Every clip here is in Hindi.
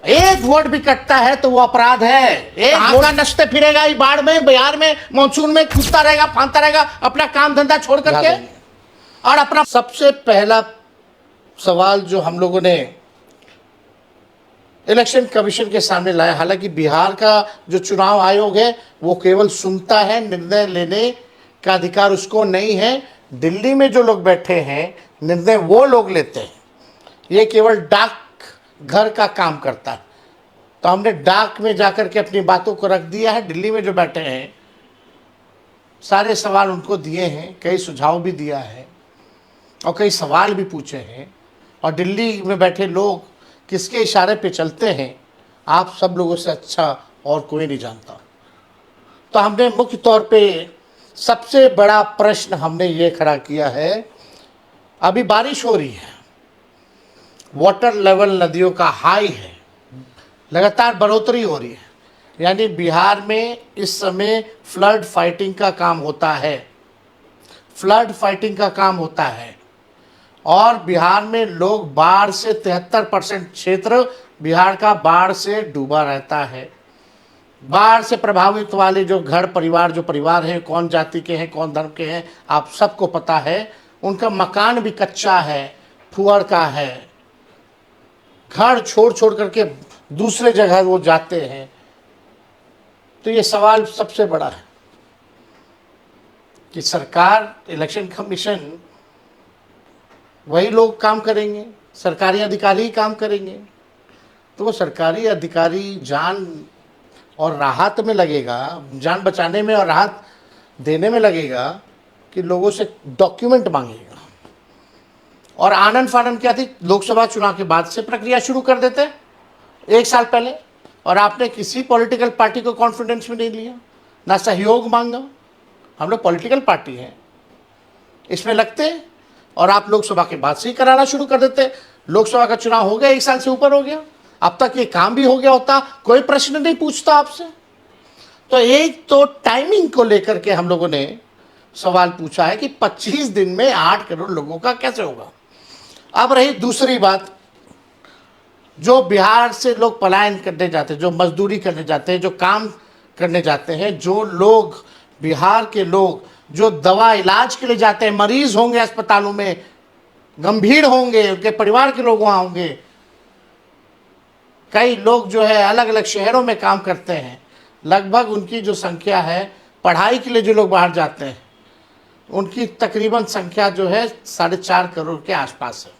एक वोट भी कटता है तो वो अपराध है। एक वोट नचते फिरेगा ही बाढ़ में, बिहार में, मानसून में कूदता रहेगा, फांदता रहेगा अपना काम धंधा छोड़ करके। और अपना सबसे पहला सवाल जो हम लोगों ने इलेक्शन कमीशन के सामने लाया, हालांकि बिहार का जो चुनाव आयोग है वो केवल सुनता है, निर्णय लेने का अधिकार उसको नहीं है। दिल्ली में जो लोग बैठे हैं निर्णय वो लोग लेते हैं, ये केवल डाक घर का काम करता है। तो हमने डाक में जाकर के अपनी बातों को रख दिया है। दिल्ली में जो बैठे हैं सारे सवाल उनको दिए हैं, कई सुझाव भी दिया है और कई सवाल भी पूछे हैं। और दिल्ली में बैठे लोग किसके इशारे पे चलते हैं आप सब लोगों से अच्छा और कोई नहीं जानता। तो हमने मुख्य तौर पे सबसे बड़ा प्रश्न हमने ये खड़ा किया है, अभी बारिश हो रही है, वाटर लेवल नदियों का हाई है, लगातार बढ़ोतरी हो रही है, यानी बिहार में इस समय फ्लड फाइटिंग का काम होता है, फ्लड फाइटिंग का काम होता है। और बिहार में लोग बाढ़ से 73% क्षेत्र बिहार का बाढ़ से डूबा रहता है। बाढ़ से प्रभावित वाले जो घर परिवार, जो परिवार हैं, कौन जाति के हैं, कौन धर्म के हैं, आप सबको पता है। उनका मकान भी कच्चा है, फुअर का है, घर छोड़ छोड़ करके दूसरे जगह वो जाते हैं। तो ये सवाल सबसे बड़ा है कि सरकार, इलेक्शन कमीशन, वही लोग काम करेंगे, सरकारी अधिकारी ही काम करेंगे। तो वो सरकारी अधिकारी जान और राहत में लगेगा, जान बचाने में और राहत देने में लगेगा कि लोगों से डॉक्यूमेंट मांगेगा। और आनंद फानंद क्या थी, लोकसभा चुनाव के बाद से प्रक्रिया शुरू कर देते 1 साल पहले, और आपने किसी पॉलिटिकल पार्टी को कॉन्फिडेंस में नहीं लिया, ना सहयोग मांगा। हम लोग पॉलिटिकल पार्टी हैं, इसमें लगते और आप लोकसभा के बाद से ही कराना शुरू कर देते। लोकसभा का चुनाव हो गया, 1 साल से ऊपर हो गया, अब तक ये काम भी हो गया होता, कोई प्रश्न नहीं पूछता आपसे। तो एक तो टाइमिंग को लेकर के हम लोगों ने सवाल पूछा है कि 25 दिन में 8 करोड़ लोगों का कैसे होगा। अब रही दूसरी बात, जो बिहार से लोग पलायन करने जाते हैं, जो मजदूरी करने जाते हैं, जो काम करने जाते हैं, जो लोग बिहार के लोग जो दवा इलाज के लिए जाते हैं, मरीज होंगे अस्पतालों में, गंभीर होंगे, उनके परिवार के लोग वहाँ होंगे, कई लोग जो है अलग अलग शहरों में काम करते हैं, लगभग उनकी जो संख्या है, पढ़ाई के लिए जो लोग बाहर जाते हैं उनकी तकरीबन संख्या जो है 4.5 करोड़ के आसपास है।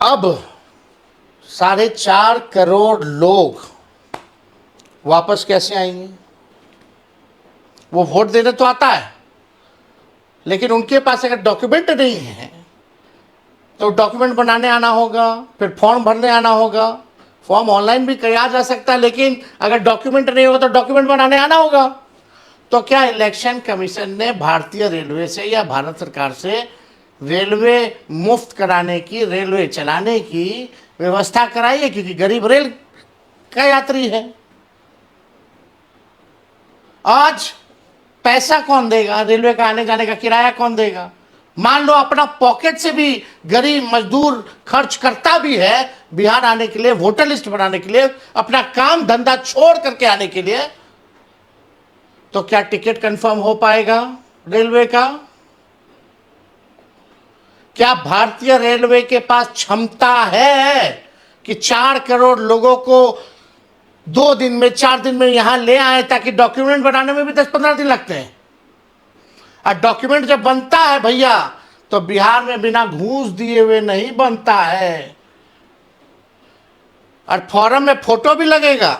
अब 4.5 करोड़ लोग वापस कैसे आएंगे? वो वोट देने तो आता है, लेकिन उनके पास अगर डॉक्यूमेंट नहीं है तो डॉक्यूमेंट बनाने आना होगा, फिर फॉर्म भरने आना होगा। फॉर्म ऑनलाइन भी किया जा सकता है, लेकिन अगर डॉक्यूमेंट नहीं होगा तो डॉक्यूमेंट बनाने आना होगा। तो क्या इलेक्शन कमीशन ने भारतीय रेलवे से या भारत सरकार से रेलवे मुफ्त कराने की, रेलवे चलाने की व्यवस्था कराई है? क्योंकि गरीब रेल का यात्री है। आज पैसा कौन देगा? रेलवे का आने जाने का किराया कौन देगा? मान लो अपना पॉकेट से भी गरीब मजदूर खर्च करता भी है बिहार आने के लिए, वोटर लिस्ट बनाने के लिए, अपना काम धंधा छोड़ करके आने के लिए, तो क्या टिकट कंफर्म हो पाएगा रेलवे का? क्या भारतीय रेलवे के पास क्षमता है कि 4 करोड़ लोगों को 2 दिन में, 4 दिन में यहां ले आए? ताकि डॉक्यूमेंट बनाने में भी 10-15 दिन लगते हैं। और डॉक्यूमेंट जब बनता है भैया, तो बिहार में बिना घूस दिए हुए नहीं बनता है। और फॉर्म में फोटो भी लगेगा,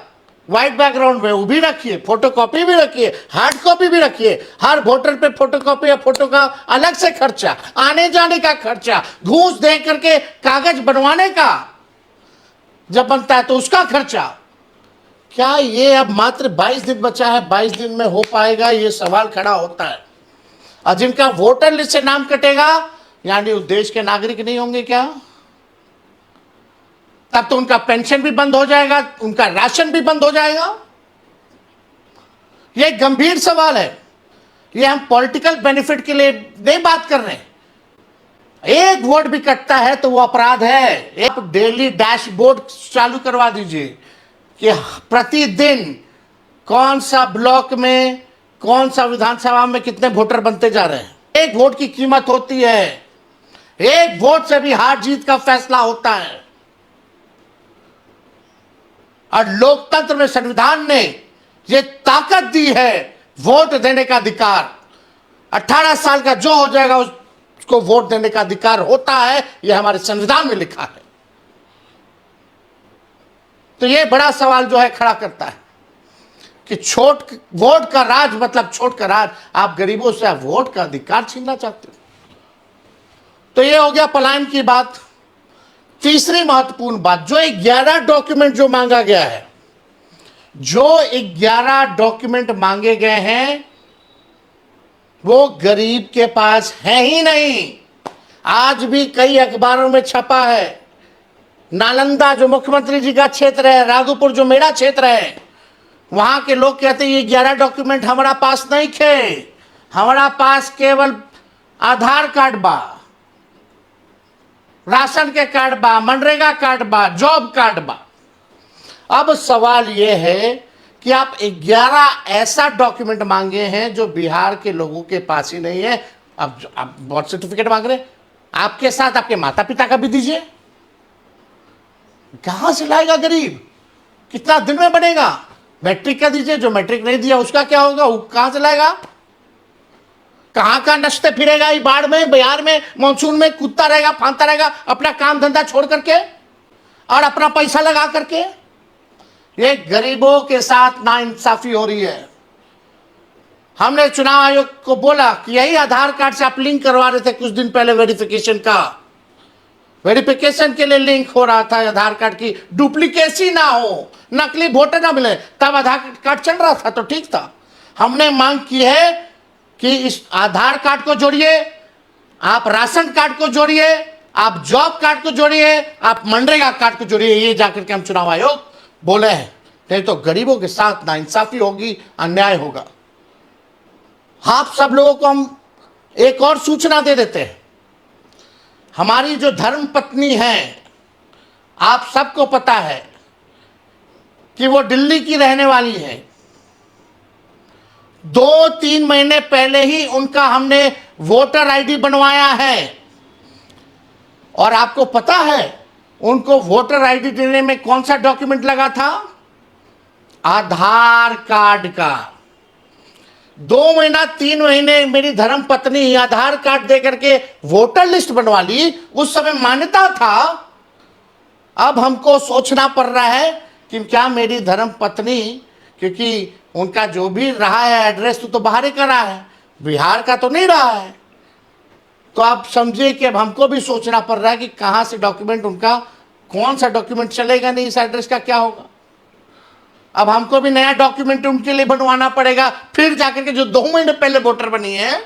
व्हाइट बैकग्राउंड में, वो भी रखिए, फोटोकॉपी भी रखिए, हार्ड कॉपी भी रखिए। हर वोटर पे फोटोकॉपी या फोटो का अलग से खर्चा, आने जाने का खर्चा, घूस दे करके कागज बनवाने का जब बनता है तो उसका खर्चा। क्या ये अब मात्र 22 दिन बचा है, 22 दिन में हो पाएगा? ये सवाल खड़ा होता है। और जिनका वोटर लिस्ट से नाम कटेगा, यानी उस देश के नागरिक नहीं होंगे क्या? तब तो उनका पेंशन भी बंद हो जाएगा, उनका राशन भी बंद हो जाएगा। यह गंभीर सवाल है। ये हम पॉलिटिकल बेनिफिट के लिए नहीं बात कर रहे हैं, एक वोट भी कटता है तो वो अपराध है। आप डेली डैशबोर्ड चालू करवा दीजिए कि प्रतिदिन कौन सा ब्लॉक में, कौन सा विधानसभा में कितने वोटर बनते जा रहे हैं। एक वोट की कीमत होती है, एक वोट से भी हार जीत का फैसला होता है। और लोकतंत्र में संविधान ने ये ताकत दी है, वोट देने का अधिकार। 18 साल का जो हो जाएगा उसको वोट देने का अधिकार होता है, यह हमारे संविधान में लिखा है। तो यह बड़ा सवाल जो है खड़ा करता है कि छोट वोट का राज मतलब छोट का राज, आप गरीबों से आप वोट का अधिकार छीनना चाहते हो। तो यह हो गया पलायन की बात। तीसरी महत्वपूर्ण बात, जो 11 डॉक्यूमेंट जो मांगा गया है, जो 11 डॉक्यूमेंट मांगे गए हैं वो गरीब के पास है ही नहीं। आज भी कई अखबारों में छपा है। नालंदा जो मुख्यमंत्री जी का क्षेत्र है, राघोपुर जो मेरा क्षेत्र है, वहां के लोग कहते हैं ये 11 डॉक्यूमेंट हमारा पास नहीं थे, हमारा पास केवल आधार कार्ड बा, राशन के कार्ड बा, मनरेगा कार्ड बा, जॉब कार्ड बा। अब सवाल यह है कि आप 11 ऐसा डॉक्यूमेंट मांगे हैं जो बिहार के लोगों के पास ही नहीं है। अब आप बर्थ सर्टिफिकेट मांग रहे हैं, आपके साथ आपके माता पिता का भी दीजिए। कहां से लाएगा गरीब? कितना दिन में बनेगा? मैट्रिक का दीजिए, जो मैट्रिक नहीं दिया उसका क्या होगा? वो कहां से लाएगा? कहां नचते फिरेगा? ये बाढ़ में, बिहार में, मानसून में कूदता रहेगा, फांदता रहेगा अपना काम धंधा छोड़ करके और अपना पैसा लगा करके। ये गरीबों के साथ नाइंसाफी हो रही है। हमने चुनाव आयोग को बोला कि यही आधार कार्ड से आप लिंक करवा रहे थे कुछ दिन पहले, वेरिफिकेशन के लिए लिंक हो रहा था आधार कार्ड की, डुप्लीकेसी ना हो, नकली वोटर ना मिले, तब आधार कार्ड चल रहा था तो ठीक था। हमने मांग की है कि इस आधार कार्ड को जोड़िए, आप राशन कार्ड को जोड़िए, आप जॉब कार्ड को जोड़िए, आप मनरेगा कार्ड को जोड़िए। ये जाकर के हम चुनाव आयोग बोले हैं, नहीं तो गरीबों के साथ नाइंसाफी होगी, अन्याय होगा। आप सब लोगों को हम एक और सूचना दे देते हैं। हमारी जो धर्म पत्नी है, आप सबको पता है कि वो दिल्ली की रहने वाली है। 2-3 महीने पहले ही उनका हमने वोटर आईडी बनवाया है। और आपको पता है उनको वोटर आईडी देने में कौन सा डॉक्यूमेंट लगा था? आधार कार्ड का। 2-3 महीने मेरी धर्म पत्नी आधार कार्ड दे करके वोटर लिस्ट बनवा ली। उस समय मान्यता था। अब हमको सोचना पड़ रहा है कि क्या मेरी धर्म पत्नी, क्योंकि उनका जो भी रहा है एड्रेस तो बाहर ही का रहा है, बिहार का तो नहीं रहा है, तो आप समझिए कि अब हमको भी सोचना पड़ रहा है कि कहाँ से डॉक्यूमेंट, उनका कौन सा डॉक्यूमेंट चलेगा, नहीं इस एड्रेस का क्या होगा। अब हमको भी नया डॉक्यूमेंट उनके लिए बनवाना पड़ेगा, फिर जाकर के जो 2 महीने पहले वोटर बनी है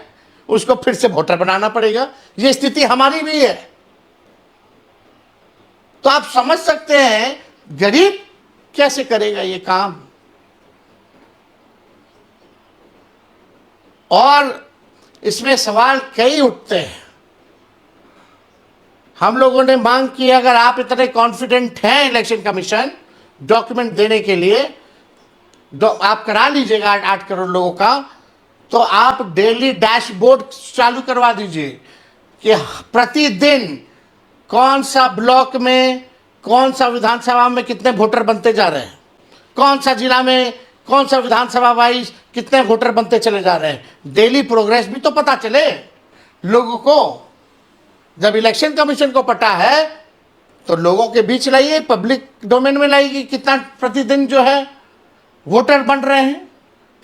उसको फिर से वोटर बनाना पड़ेगा। ये स्थिति हमारी भी है। तो आप समझ सकते हैं गरीब कैसे करेगा ये काम। और इसमें सवाल कई उठते हैं। हम लोगों ने मांग की, अगर आप इतने कॉन्फिडेंट हैं इलेक्शन कमीशन डॉक्यूमेंट देने के लिए, आप करा लीजिएगा 8 करोड़ लोगों का, तो आप डेली डैशबोर्ड चालू करवा दीजिए कि प्रतिदिन कौन सा ब्लॉक में, कौन सा विधानसभा में कितने वोटर बनते जा रहे हैं, कौन सा जिला में, कौन सा विधानसभा वाइज कितने वोटर बनते चले जा रहे हैं। डेली प्रोग्रेस भी तो पता चले लोगों को। जब इलेक्शन कमीशन को पता है तो लोगों के बीच लाइए, पब्लिक डोमेन में लाइए, कितना प्रतिदिन जो है वोटर बन रहे हैं।